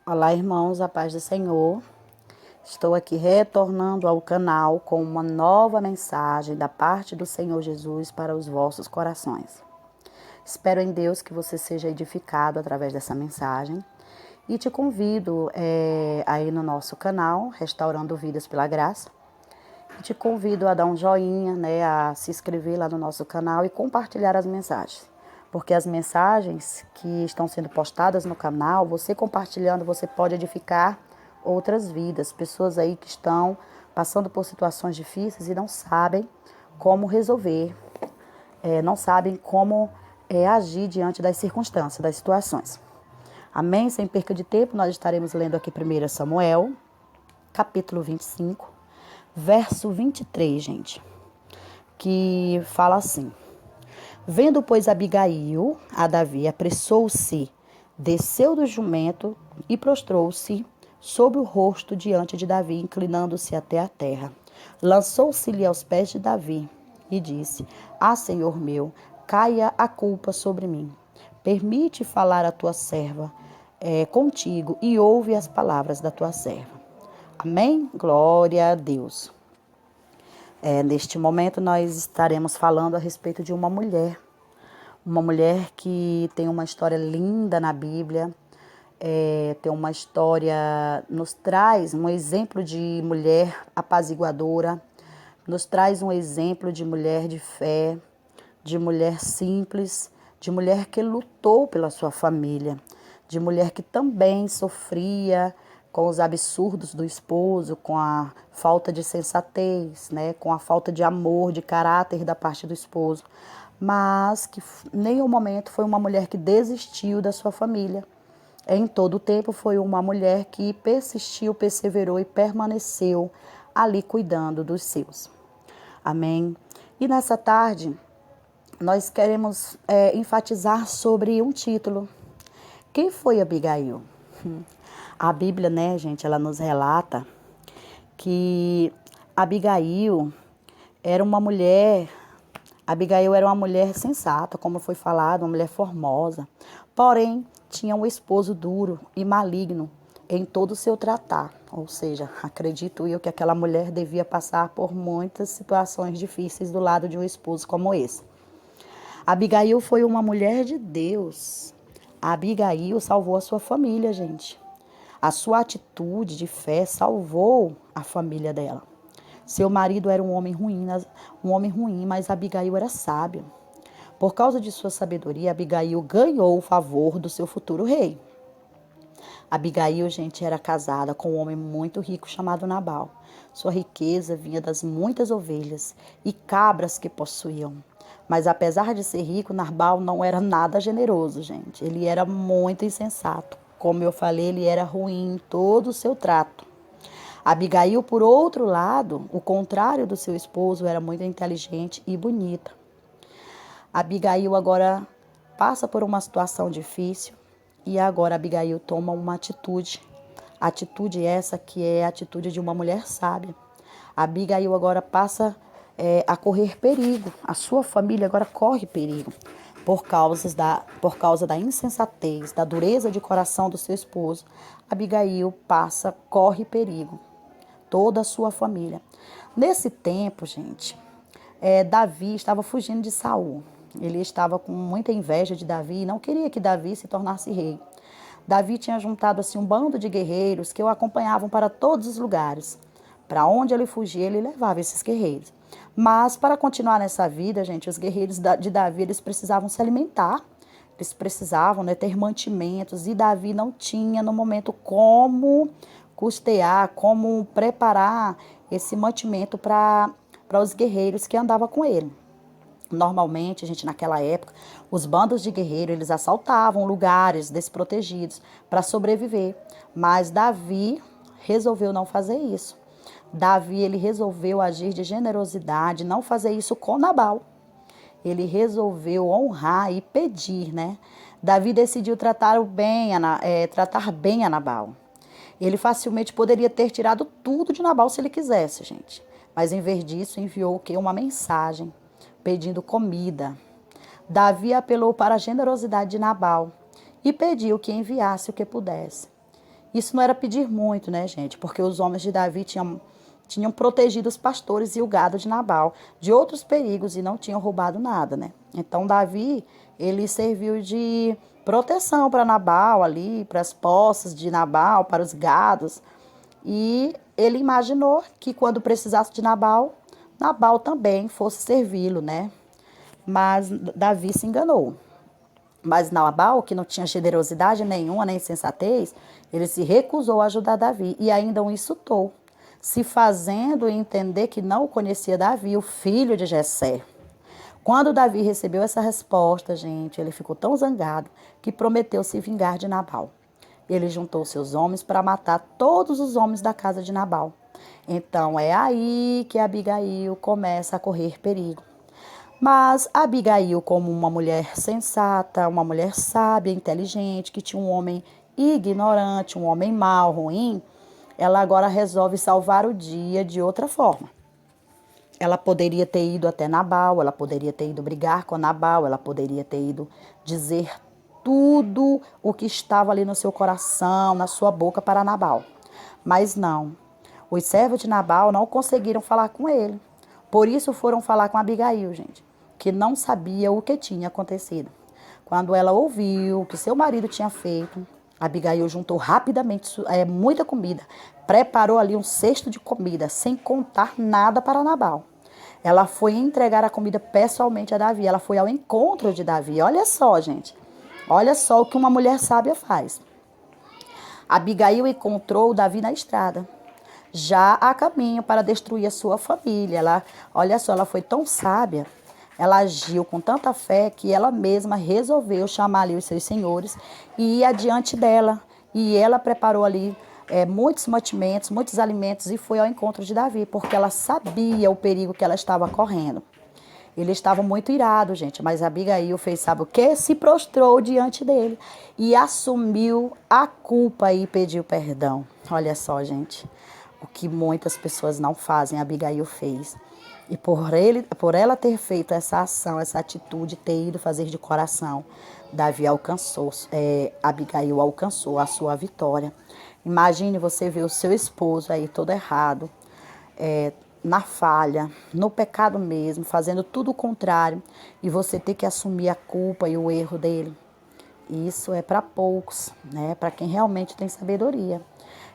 Olá, irmãos, a paz do Senhor. Estou aqui retornando ao canal com uma nova mensagem da parte do Senhor Jesus para os vossos corações. Espero em Deus que você seja edificado através dessa mensagem e te convido aí no nosso canal, Restaurando Vidas pela Graça. E te convido a dar um joinha, a se inscrever lá no nosso canal e compartilhar as mensagens. Porque as mensagens que estão sendo postadas no canal, você compartilhando, você pode edificar outras vidas. Pessoas aí que estão passando por situações difíceis e não sabem como resolver, não sabem como agir diante das circunstâncias, das situações. Amém? Sem perca de tempo, nós estaremos lendo aqui 1 Samuel, capítulo 25, verso 23, gente, que fala assim: Vendo, pois, Abigail a Davi, apressou-se, desceu do jumento e prostrou-se sobre o rosto diante de Davi, inclinando-se até a terra. Lançou-se-lhe aos pés de Davi e disse: Ah, Senhor meu, caia a culpa sobre mim. Permite falar a tua serva contigo e ouve as palavras da tua serva. Amém? Glória a Deus. Neste momento nós estaremos falando a respeito de uma mulher que tem uma história linda na Bíblia, tem uma história, nos traz um exemplo de mulher apaziguadora, nos traz um exemplo de mulher de fé, de mulher simples, de mulher que lutou pela sua família, de mulher que também sofria com os absurdos do esposo, com a falta de sensatez, com a falta de amor, de caráter da parte do esposo, mas que em nenhum momento foi uma mulher que desistiu da sua família. Em todo o tempo foi uma mulher que persistiu, perseverou e permaneceu ali cuidando dos seus. Amém? E nessa tarde, nós queremos enfatizar sobre um título. Quem foi Abigail? A Bíblia, gente, ela nos relata que Abigail era uma mulher sensata, como foi falado, uma mulher formosa, porém tinha um esposo duro e maligno em todo o seu tratar. Ou seja, acredito eu que aquela mulher devia passar por muitas situações difíceis do lado de um esposo como esse. Abigail foi uma mulher de Deus. A Abigail salvou a sua família, gente. A sua atitude de fé salvou a família dela. Seu marido era um homem ruim, mas Abigail era sábia. Por causa de sua sabedoria, Abigail ganhou o favor do seu futuro rei. Abigail, gente, era casada com um homem muito rico chamado Nabal. Sua riqueza vinha das muitas ovelhas e cabras que possuíam. Mas apesar de ser rico, Nabal não era nada generoso, gente. Ele era muito insensato. Como eu falei, ele era ruim em todo o seu trato. Abigail, por outro lado, o contrário do seu esposo, era muito inteligente e bonita. Abigail agora passa por uma situação difícil e agora Abigail toma uma atitude. Atitude essa que é a atitude de uma mulher sábia. Abigail agora passa a correr perigo. A sua família agora corre perigo por causa da insensatez, da dureza de coração do seu esposo. Abigail corre perigo. Toda a sua família. Nesse tempo, gente, Davi estava fugindo de Saul. Ele estava com muita inveja de Davi e não queria que Davi se tornasse rei. Davi tinha juntado assim um bando de guerreiros que o acompanhavam para todos os lugares. Para onde ele fugia, ele levava esses guerreiros. Mas para continuar nessa vida, gente, os guerreiros de Davi, eles precisavam se alimentar. Eles precisavam ter mantimentos e Davi não tinha no momento como custear, como preparar esse mantimento para os guerreiros que andavam com ele. Normalmente, gente, naquela época, os bandos de guerreiros, eles assaltavam lugares desprotegidos para sobreviver. Mas Davi resolveu não fazer isso. Davi, ele resolveu agir de generosidade, não fazer isso com Nabal. Ele resolveu honrar e pedir, Davi decidiu tratar bem a Nabal. Ele facilmente poderia ter tirado tudo de Nabal se ele quisesse, gente. Mas em vez disso, enviou o quê? Uma mensagem pedindo comida. Davi apelou para a generosidade de Nabal e pediu que enviasse o que pudesse. Isso não era pedir muito, né, gente? Porque os homens de Davi tinham protegido os pastores e o gado de Nabal de outros perigos e não tinham roubado nada, né? Então Davi, ele serviu de proteção para Nabal ali, para as posses de Nabal, para os gados. E ele imaginou que quando precisasse de Nabal, Nabal também fosse servi-lo, né? Mas Davi se enganou. Mas Nabal, que não tinha generosidade nenhuma, nem sensatez, ele se recusou a ajudar Davi e ainda o insultou, se fazendo entender que não conhecia Davi, o filho de Jessé. Quando Davi recebeu essa resposta, gente, ele ficou tão zangado que prometeu se vingar de Nabal. Ele juntou seus homens para matar todos os homens da casa de Nabal. Então é aí que Abigail começa a correr perigo. Mas Abigail, como uma mulher sensata, uma mulher sábia, inteligente, que tinha um homem ignorante, um homem mau, ruim, ela agora resolve salvar o dia de outra forma. Ela poderia ter ido até Nabal, ela poderia ter ido brigar com Nabal, ela poderia ter ido dizer tudo o que estava ali no seu coração, na sua boca para Nabal. Mas não, os servos de Nabal não conseguiram falar com ele. Por isso foram falar com Abigail, gente, que não sabia o que tinha acontecido. Quando ela ouviu o que seu marido tinha feito, Abigail juntou rapidamente muita comida, preparou ali um cesto de comida, sem contar nada para Nabal. Ela foi entregar a comida pessoalmente a Davi, ela foi ao encontro de Davi. Olha só, gente, olha só o que uma mulher sábia faz. Abigail encontrou Davi na estrada, já a caminho para destruir a sua família. Olha só, ela foi tão sábia, ela agiu com tanta fé que ela mesma resolveu chamar ali os seus senhores e ir adiante dela. E ela preparou ali muitos mantimentos, muitos alimentos e foi ao encontro de Davi, porque ela sabia o perigo que ela estava correndo. Ele estava muito irado, gente, mas Abigail fez, sabe o quê? Se prostrou diante dele e assumiu a culpa e pediu perdão. Olha só, gente, o que muitas pessoas não fazem, Abigail fez. E por ela ter feito essa ação, essa atitude, ter ido fazer de coração, Abigail alcançou a sua vitória. Imagine você ver o seu esposo aí todo errado, na falha, no pecado mesmo, fazendo tudo o contrário, e você ter que assumir a culpa e o erro dele. Isso é para poucos, né? Para quem realmente tem sabedoria.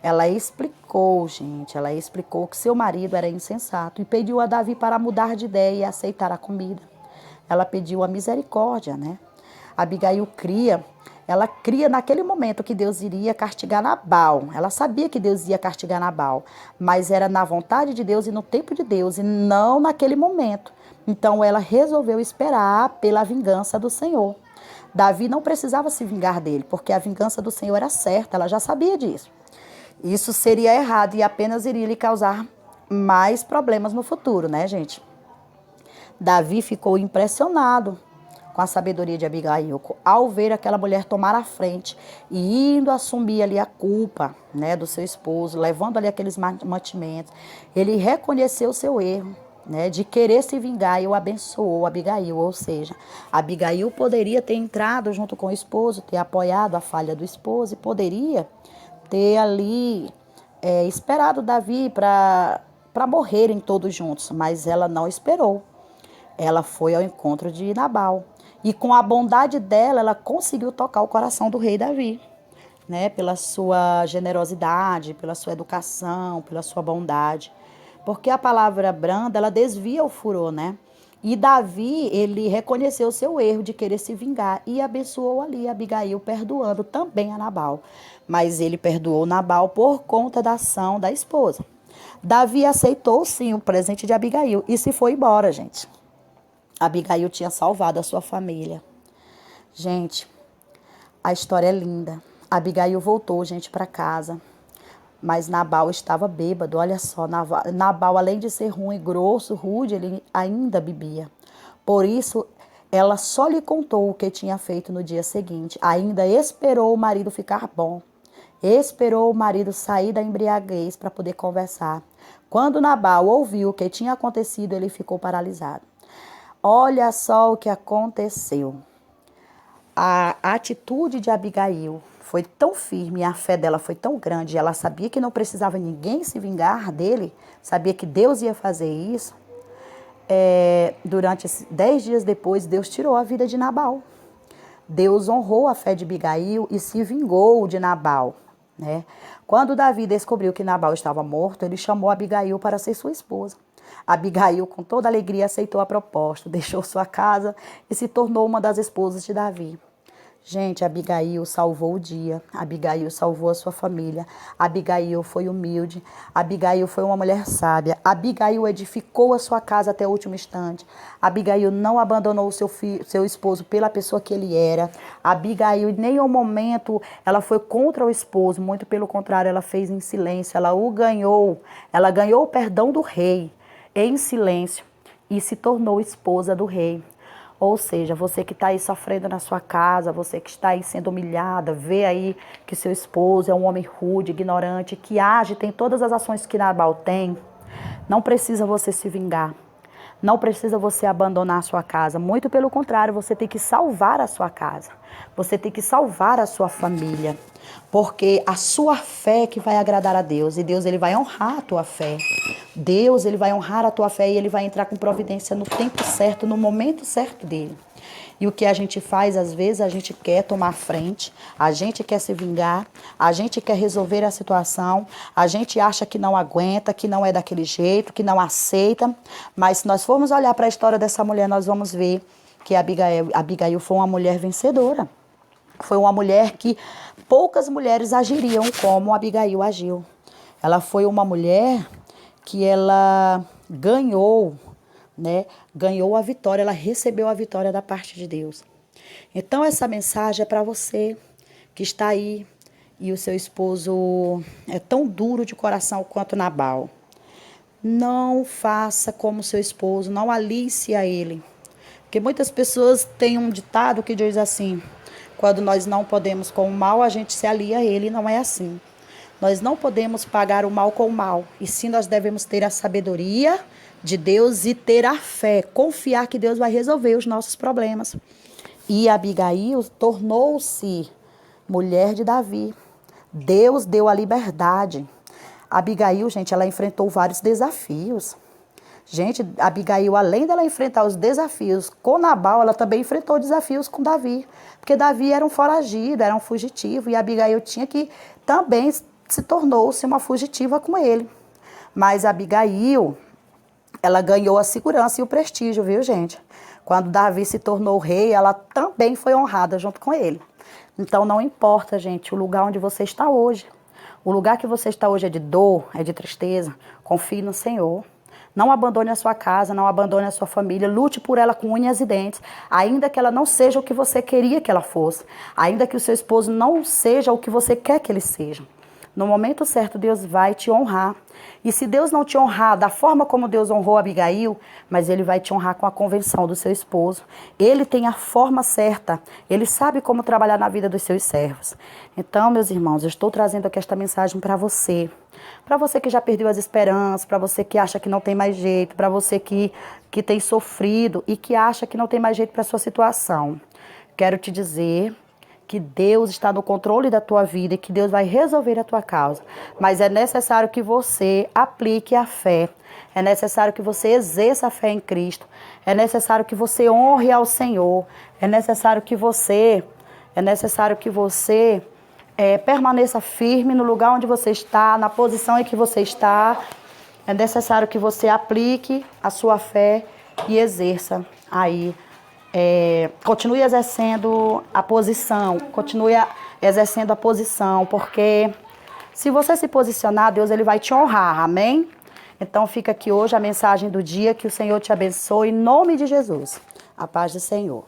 Ela explicou, gente, ela explicou que seu marido era insensato e pediu a Davi para mudar de ideia e aceitar a comida. Ela pediu a misericórdia, né? Abigail ela cria naquele momento que Deus iria castigar Nabal. Ela sabia que Deus ia castigar Nabal, mas era na vontade de Deus e no tempo de Deus e não naquele momento. Então ela resolveu esperar pela vingança do Senhor. Davi não precisava se vingar dele, porque a vingança do Senhor era certa, ela já sabia disso. Isso seria errado e apenas iria lhe causar mais problemas no futuro, né, gente? Davi ficou impressionado com a sabedoria de Abigail, ao ver aquela mulher tomar a frente e indo assumir ali a culpa, né, do seu esposo, levando ali aqueles mantimentos. Ele reconheceu o seu erro, né, de querer se vingar e o abençoou Abigail, ou seja, Abigail poderia ter entrado junto com o esposo, ter apoiado a falha do esposo e poderia ter ali esperado Davi para morrerem todos juntos, mas ela não esperou. Ela foi ao encontro de Nabal. E com a bondade dela, ela conseguiu tocar o coração do rei Davi, né? Pela sua generosidade, pela sua educação, pela sua bondade. Porque a palavra branda, ela desvia o furor, né? E Davi, ele reconheceu o seu erro de querer se vingar e abençoou ali Abigail, perdoando também a Nabal. Mas ele perdoou Nabal por conta da ação da esposa. Davi aceitou sim o presente de Abigail e se foi embora, gente. Abigail tinha salvado a sua família. Gente, a história é linda. Abigail voltou, gente, para casa. Mas Nabal estava bêbado. Olha só, Nabal, além de ser ruim, grosso, rude, ele ainda bebia. Por isso, ela só lhe contou o que tinha feito no dia seguinte. Ainda esperou o marido ficar bom. Esperou o marido sair da embriaguez para poder conversar. Quando Nabal ouviu o que tinha acontecido, ele ficou paralisado. Olha só o que aconteceu. a atitude de Abigail foi tão firme, a fé dela foi tão grande, ela sabia que não precisava ninguém se vingar dele, sabia que Deus ia fazer isso. Durante 10 dias depois, Deus tirou a vida de Nabal. Deus honrou a fé de Abigail e se vingou de Nabal, né? Quando Davi descobriu que Nabal estava morto, ele chamou Abigail para ser sua esposa. Abigail, com toda alegria, aceitou a proposta, deixou sua casa e se tornou uma das esposas de Davi. Gente, Abigail salvou o dia, Abigail salvou a sua família, Abigail foi humilde, Abigail foi uma mulher sábia, Abigail edificou a sua casa até o último instante, Abigail não abandonou o seu esposo pela pessoa que ele era, Abigail em nenhum momento ela foi contra o esposo, muito pelo contrário, ela fez em silêncio, ela ganhou o perdão do rei em silêncio e se tornou esposa do rei. Ou seja, você que está aí sofrendo na sua casa, você que está aí sendo humilhada, vê aí que seu esposo é um homem rude, ignorante, que age, tem todas as ações que Nabal tem, não precisa você se vingar. Não precisa você abandonar a sua casa. Muito pelo contrário, você tem que salvar a sua casa. Você tem que salvar a sua família. Porque a sua fé que vai agradar a Deus. E Deus, ele vai honrar a tua fé. Deus, ele vai honrar a tua fé e ele vai entrar com providência no tempo certo, no momento certo dele. E o que a gente faz, às vezes, a gente quer tomar frente, a gente quer se vingar, a gente quer resolver a situação, a gente acha que não aguenta, que não é daquele jeito, que não aceita. Mas se nós formos olhar para a história dessa mulher, nós vamos ver que Abigail foi uma mulher vencedora. Foi uma mulher que poucas mulheres agiriam como Abigail agiu. Ela foi uma mulher que ela ganhou, né? Ganhou a vitória, ela recebeu a vitória da parte de Deus. Então essa mensagem é para você que está aí e o seu esposo é tão duro de coração quanto Nabal. Não faça como seu esposo, não alice a ele. Porque muitas pessoas têm um ditado que diz assim: quando nós não podemos com o mal, a gente se alia a ele, não é assim. Nós não podemos pagar o mal com o mal, e sim nós devemos ter a sabedoria de Deus e ter a fé, confiar que Deus vai resolver os nossos problemas. E Abigail tornou-se mulher de Davi. Deus deu a liberdade. Abigail, gente, ela enfrentou vários desafios. Gente, Abigail, além dela enfrentar os desafios com Nabal, ela também enfrentou desafios com Davi. Porque Davi era um foragido, era um fugitivo, e Abigail também se tornou-se uma fugitiva com ele. Mas Abigail, ela ganhou a segurança e o prestígio, viu, gente? Quando Davi se tornou rei, ela também foi honrada junto com ele. Então, não importa, gente, o lugar onde você está hoje. O lugar que você está hoje é de dor, é de tristeza. Confie no Senhor. Não abandone a sua casa, não abandone a sua família. Lute por ela com unhas e dentes. Ainda que ela não seja o que você queria que ela fosse. Ainda que o seu esposo não seja o que você quer que ele seja. No momento certo, Deus vai te honrar. E se Deus não te honrar da forma como Deus honrou Abigail, mas ele vai te honrar com a convenção do seu esposo. Ele tem a forma certa. Ele sabe como trabalhar na vida dos seus servos. Então, meus irmãos, eu estou trazendo aqui esta mensagem para você. Para você que já perdeu as esperanças, para você que acha que não tem mais jeito, para você que tem sofrido e que acha que não tem mais jeito para a sua situação. Quero te dizer que Deus está no controle da tua vida e que Deus vai resolver a tua causa. Mas é necessário que você aplique a fé. É necessário que você exerça a fé em Cristo. É necessário que você honre ao Senhor. É necessário que você permaneça firme no lugar onde você está, na posição em que você está. É necessário que você aplique a sua fé e exerça aí. Continue exercendo a posição, porque se você se posicionar, Deus ele vai te honrar, amém? Então fica aqui hoje a mensagem do dia, que o Senhor te abençoe, em nome de Jesus. A paz do Senhor.